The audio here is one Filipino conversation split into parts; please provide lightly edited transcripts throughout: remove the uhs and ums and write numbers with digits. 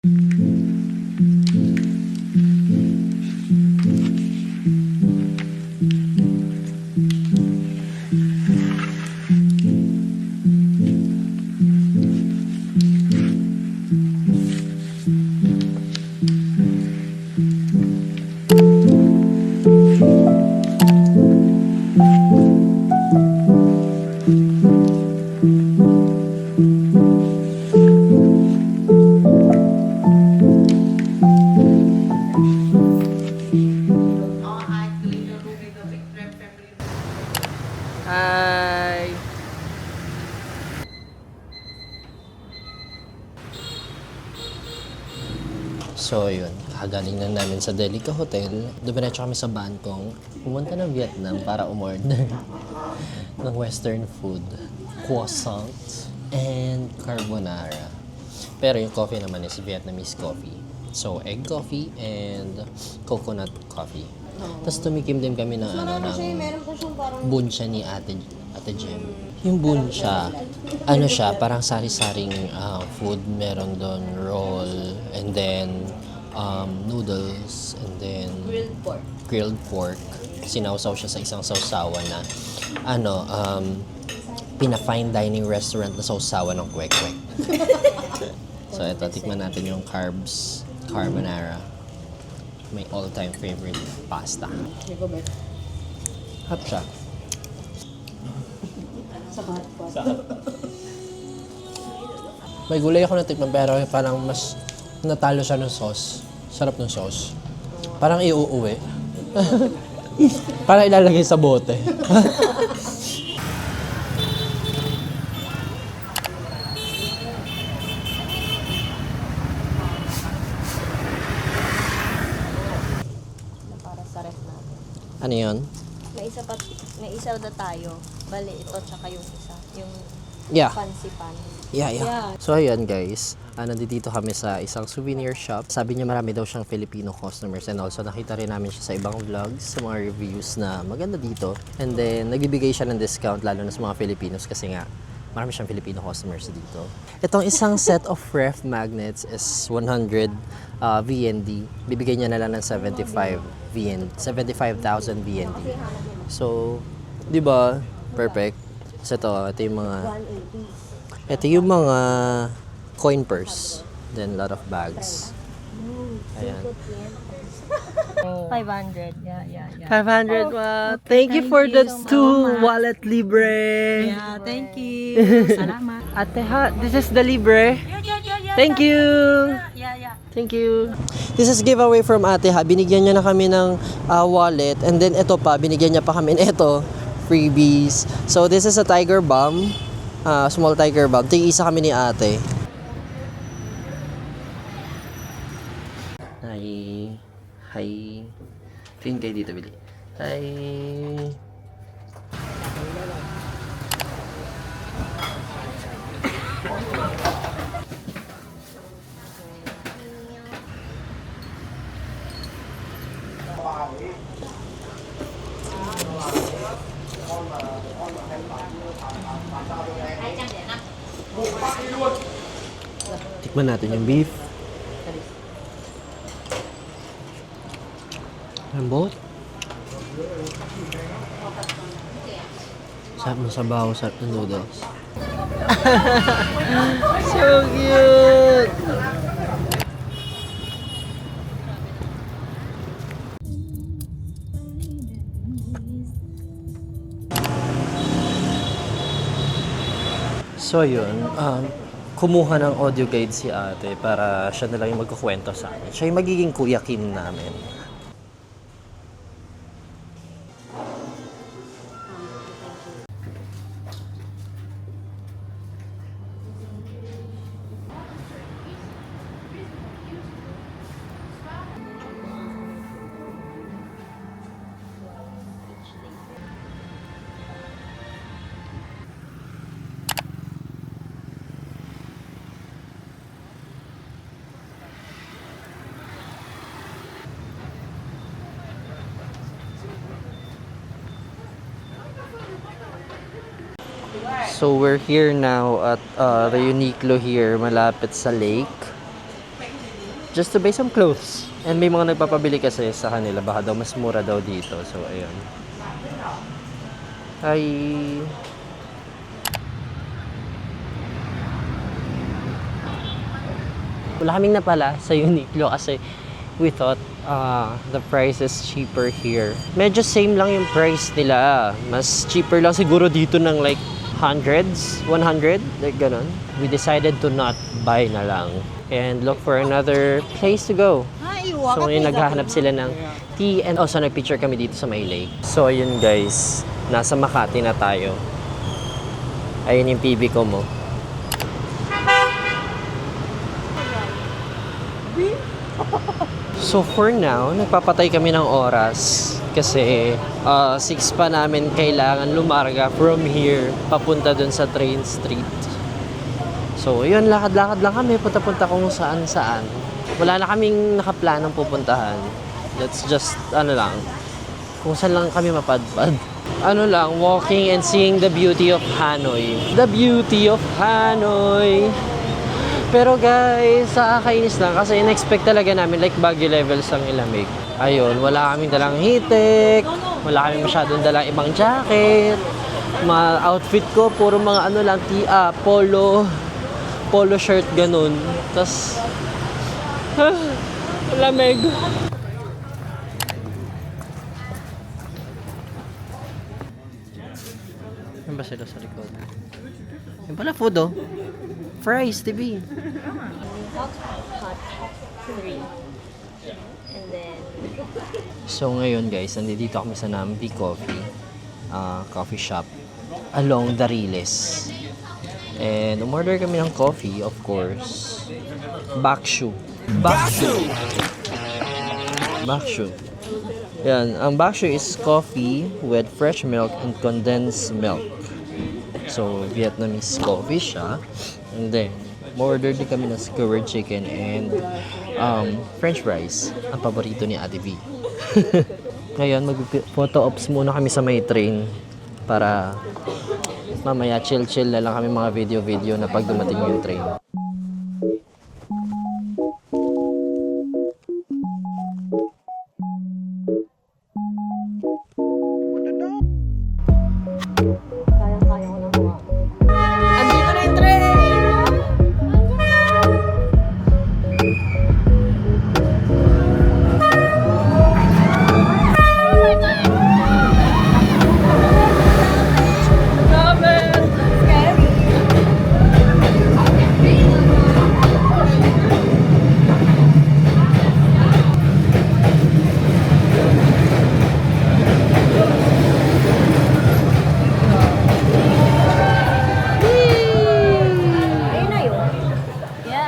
Hi! So yun, kagaling na namin sa Delica Hotel. Dumiretso kami sa Bangkok. Pumunta ng Vietnam para umorder ng western food. Croissant and carbonara. Pero yung coffee naman is Vietnamese coffee. So egg coffee and coconut coffee. Tapos tumikim din kami ng buncha ni Ate Jem. Yung buncha, ano siya, parang sari-saring food. Meron doon roll, and then noodles, and then grilled pork. Sinawsaw siya sa isang sawsawan na pina-fine dining restaurant na sawsawan ng kwek-kwek. So ito, tikman natin yung carbonara. My all-time favorite pasta. Hap siya. May gulay ako natikman pero parang mas natalo siya ng sauce. Sarap ng sauce. Parang iuuwi. Parang ilalagay sa bote. Para sa ref natin. Ano yun? May isa na tayo. Bali, ito tsaka yung isa. Yung Yeah. pansipan. Yeah. So ayun guys, nandito kami sa isang souvenir shop. Sabi niya marami daw siyang Filipino customers, and also nakita rin namin siya sa ibang vlogs, sa mga reviews na maganda dito. And then nagbibigay siya ng discount lalo na sa mga Filipinos kasi nga marami siyang Filipino customers dito. Itong isang set of ref magnets is 100 VND. Bibigay niya na lang ng 75,000 VND. So, 'di ba? Perfect. So ito yung mga coin purse. Then a lot of bags. Ayan. 500. Yeah. 500. Wow. Thank you for the so two much. wallet libre. Yeah, thank you. Salamat. Ate ha, this is the libre. Thank you. Yeah. Thank you. This is giveaway from Ate ha. Binigyan niya na kami ng wallet, and then ito pa, binigyan niya pa kami nito, freebies. So this is a tiger balm, small tiger balm. Tig-isa kami ni Ate. Hi. Clean kayo dito, Billy. Hi. Tikman natin yung beef. Lambot. Sarap ng sabaw, sarap ng noodles. So cute! So yun, kumuha ng audio guide si Ate para siya na lang yung magkukwento sa amin. Siya yung magiging Kuya Kim namin. So we're here now at the Uniqlo here, malapit sa lake. just to buy some clothes. And may mga nagpapabili kasi sa kanila, baka daw mas mura daw dito. So, ayun. Hi! Wala kaming napala sa Uniqlo kasi we thought the price is cheaper here. Medyo same lang yung price nila. Mas cheaper lang siguro dito ng like hundreds, 100, like ganun. We decided to not buy na lang and look for another place to go. So ngayon naghahanap sila ng tea and also nagpicture kami dito sa may lake. So ayun guys, nasa Makati na tayo. Ayun yung PB ko mo. So for now, nagpapatay kami ng oras kasi 6 pa namin kailangan lumarga from here papunta dun sa train street. So yun, lakad-lakad lang kami, punta-punta kung saan-saan. Wala na kaming nakaplanong pupuntahan. Let's just, kung saan lang kami mapadpad. Walking and seeing the beauty of Hanoi. The beauty of Hanoi! Pero guys, nakakainis lang kasi in-expect talaga namin like Baguio levels ang ilamig. Ayun, wala kaming dalang hitik, wala kaming masyadong dalang ibang jacket. Mga outfit ko, puro mga polo shirt ganun. Tapos, lamig. Ano ba sila sa likod? Yung pala food oh. Fries, TV. Hot 3. And then... So ngayon guys, nandito kami sa Nambi coffee shop along Dariles. And umorder kami ng coffee, of course. Bakshu. Yan, ang bakshu is coffee with fresh milk and condensed milk. So, Vietnamese coffee siya. And then, order din kami ng skewered chicken and french fries. Ang paborito ni Ate V. Ngayon, mag-photo ops muna kami sa may train para mamaya chill-chill na lang kami mga video-video na pag dumating yung train.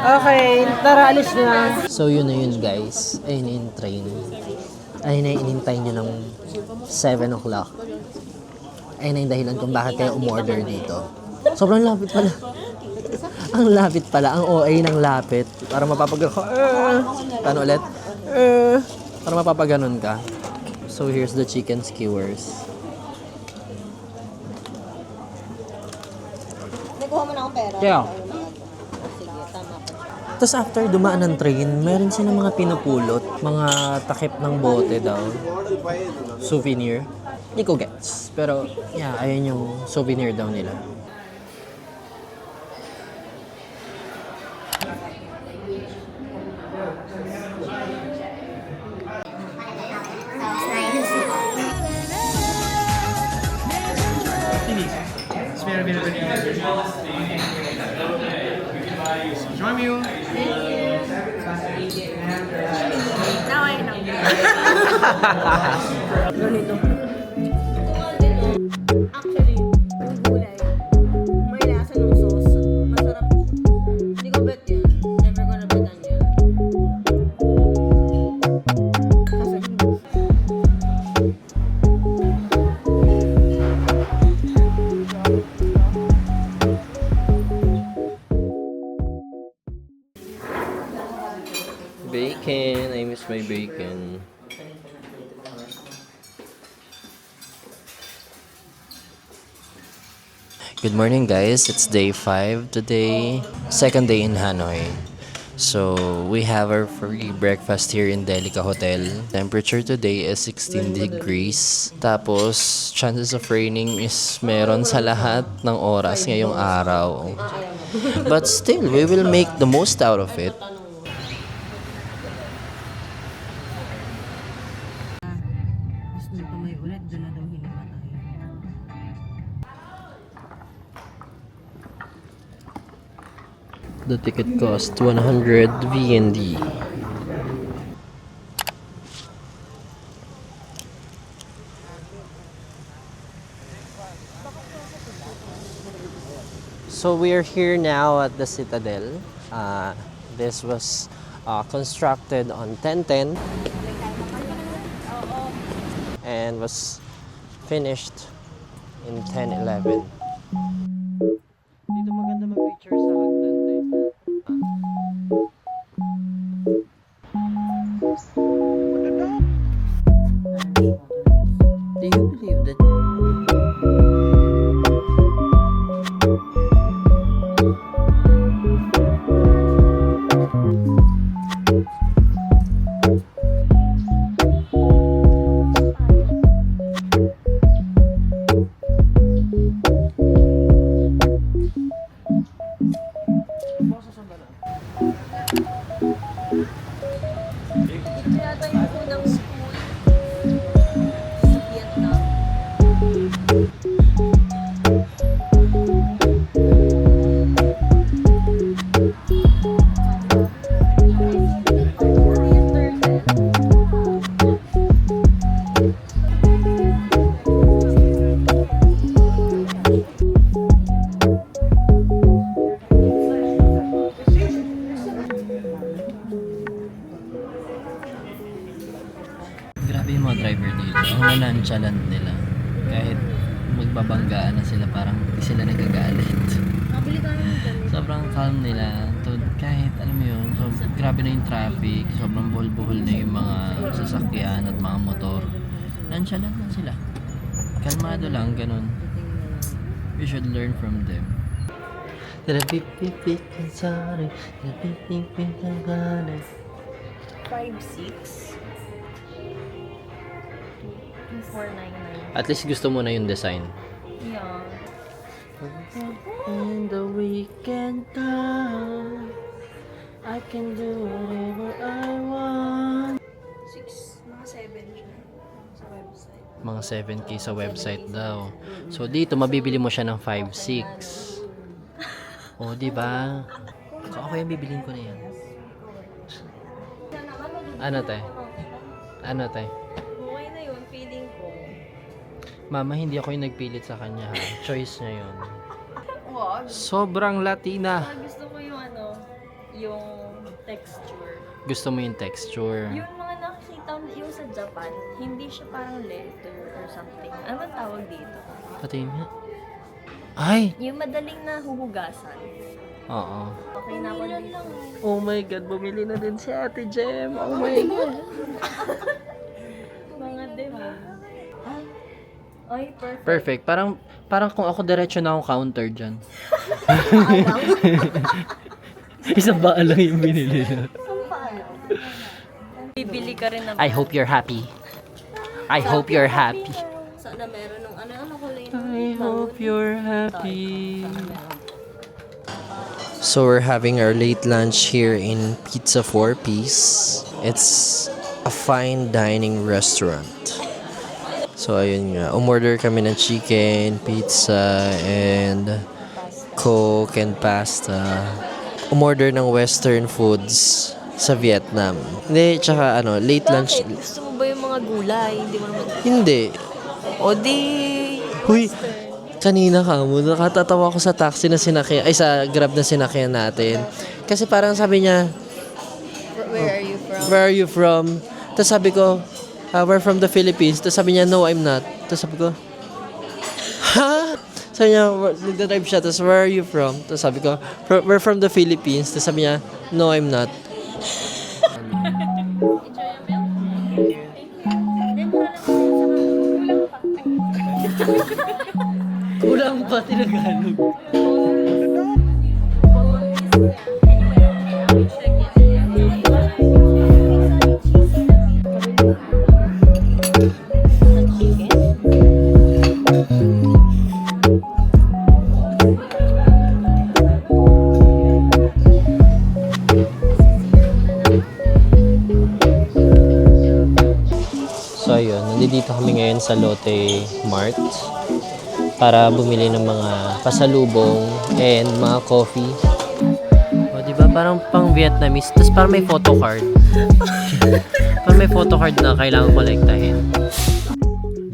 Okay, tara, alis na. So yun na yun guys. Ayun na yung train. Ayun na yung inintay nyo ng 7 o'clock. Ayun na yung dahilan kung bakit kayo umorder dito. Sobrang lapit pala. Ang lapit pala. Ang OA ng lapit. Para mapapaganon ka. Paano ulit? Para mapapaganon ka. So here's the chicken skewers. Nakuha mo na akong pera. Yeah. Sige, tama pa. Tapos after dumaan ng train, meron silang mga pinupulot, mga takip ng bote daw. Souvenir. Hindi ko gets. Pero, yeah, ayun yung souvenir daw nila. Join you. Now I know. Ganito. Actually, yung gulay, may lasa ng sauce. Masarap. Hindi ko bet yan. Never gonna bet on yan. Kasi Bacon. I miss my bacon. Good morning guys. It's day 5 today. Second day in Hanoi. So, we have our free breakfast here in Delica Hotel. Temperature today is 16 degrees. Tapos, chances of raining is meron sa lahat ng oras ngayong araw. But still, we will make the most out of it. Tapos doon pa may ulit, doon na daw hinimatay. The ticket cost 100 VND. So we are here now at the Citadel. This was constructed on 1010 and was finished in 1011. Dito maganda mag-picture sa hagdan, te. Do you believe that? Ito yata yung unang school sa Vietnam. Grabe yung mga driver dito. Ang nonchalant nila. Kahit magbabanggaan na sila, parang hindi sila nagagalit. Nakabili tayo ng damit. Sobrang calm nila. Kahit, alam mo yun, so, grabe na yung traffic. Sobrang buhol-buhol na yung mga sasakyan at mga motor. Nonchalant na sila. Kalmado lang, ganun. We should learn from them. 5'6". 2499. At least gusto mo na yung design. Yeah. In the weekend time, I can do whatever I want. 6, mga 7 siya sa website. Mga 7K sa website daw. So dito mabibili mo siya ng 5-6. O, di ba? So ako yung bibilin ko na yan. Ano te? Ano te? Okay na yun, feeling ko. Mama, hindi ako yung nagpilit sa kanya ha. Choice niya yun. Wag. Sobrang Latina. Gusto ko yung yung texture. Gusto mo yung texture. Yung mga nakikita yung sa Japan, hindi siya parang leather or something. Ano ba tawag dito? Pati nga. Ay! Yung madaling na huhugasan. Oo. Okay na ako dito. Oh my God, bumili na din si Ate Jem. Oh my God. Mga demo. Ay, perfect. Perfect. Parang kung ako diretso na akong counter dyan. Isang baa lang yung binili na. Bibili ka rin na I hope you're happy. I hope you're happy. Sana meron nung ano kulay I hope you're happy. So we're having our late lunch here in Pizza 4-Piece. It's a fine dining restaurant. So ayun nga, umorder kami ng chicken, pizza, and coke and pasta. Umorder ng western foods sa Vietnam. Hindi, tsaka late lunch. Bakit? Gusto mo ba yung mga gulay? Hindi mo naman... Hindi. O di... Huy, kanina ka mo, nakatatawa ko sa taxi na sinakyan, ay sa Grab na sinakyan natin. Kasi parang sabi niya, Where are you from? where are you from? Tapos sabi ko, we're from the Philippines. Tapos sabi niya, no, I'm not. Tapos sabi ko, ha? Sabi niya, nagdadrive siya. Tapos, where are you from? Tapos sabi ko, we're from the Philippines. Tapos sabi niya, no, I'm not. Kulang pa, Tinagalog. Check it. nandito kami ngayon sa Lotte Mart para bumili ng mga pasalubong and mga coffee. O, di ba? Parang pang Vietnamese. Tapos parang may photo card. Parang may photo card na kailangan kolektahin.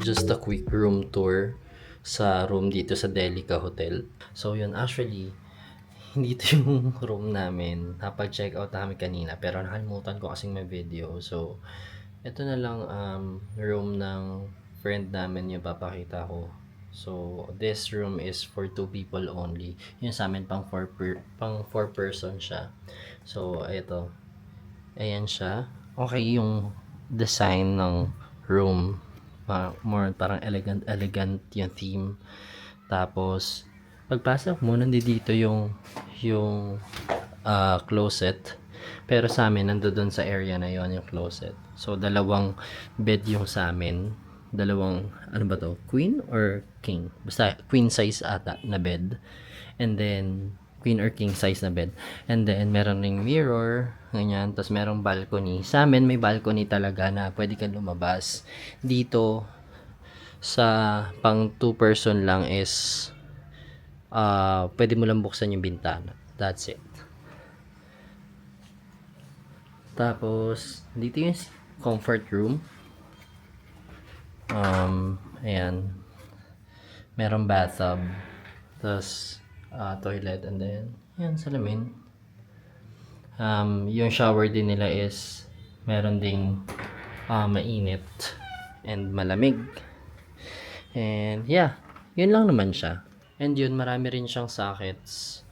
Just a quick room tour sa room dito sa Delica Hotel. So, yun. Actually, hindi ito yung room namin. Napag-check out na kami kanina. Pero nakalimutan ko kasing may video. So, ito na lang room ng friend namin yung papakita ko. So, this room is for 2 people only. Yung sa amin pang 4 person siya. So, ito. Ayan siya. Okay yung design ng room. More parang elegant yung theme. Tapos, pagpasok mo, nandito yung closet. Pero sa amin, nandoon sa area na yon yung closet. So, dalawang bed yung sa amin. Dalawang, ano ba to? Queen or king? Basta, queen size ata na bed. And then, queen or king size na bed. And then, meron ring mirror. Ganyan. Tapos, merong balcony. Sa amin, may balcony talaga na pwede kang lumabas. Dito, sa pang 2 person lang is pwede mo lang buksan yung bintana. That's it. Tapos, dito yung comfort room. Ayan. Merong bathtub. Tapos, toilet. And then, ayan, salamin. Yung shower din nila is meron ding mainit and malamig. And, yeah. Yun lang naman siya. And yun, marami rin siyang sockets.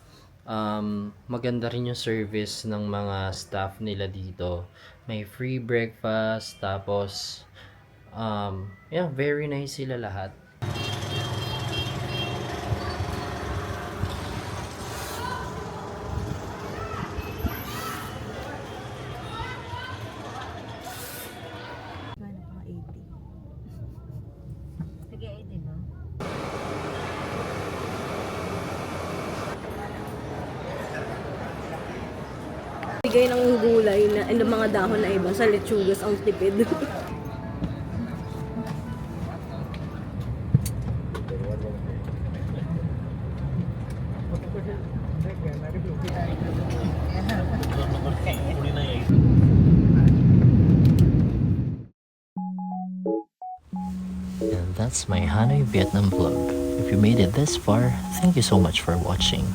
Maganda rin yung service ng mga staff nila dito. May free breakfast. Tapos, yeah, very nice sila lahat. Sige, 80 ba? Bigay ng gulay na and ng mga dahon na iba sa lechugas ang tipid. And that's my Hanoi Vietnam vlog. If you made it this far, thank you so much for watching.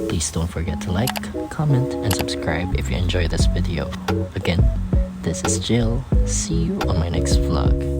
Please don't forget to like, comment, and subscribe if you enjoyed this video. Again, this is Jill. See you on my next vlog.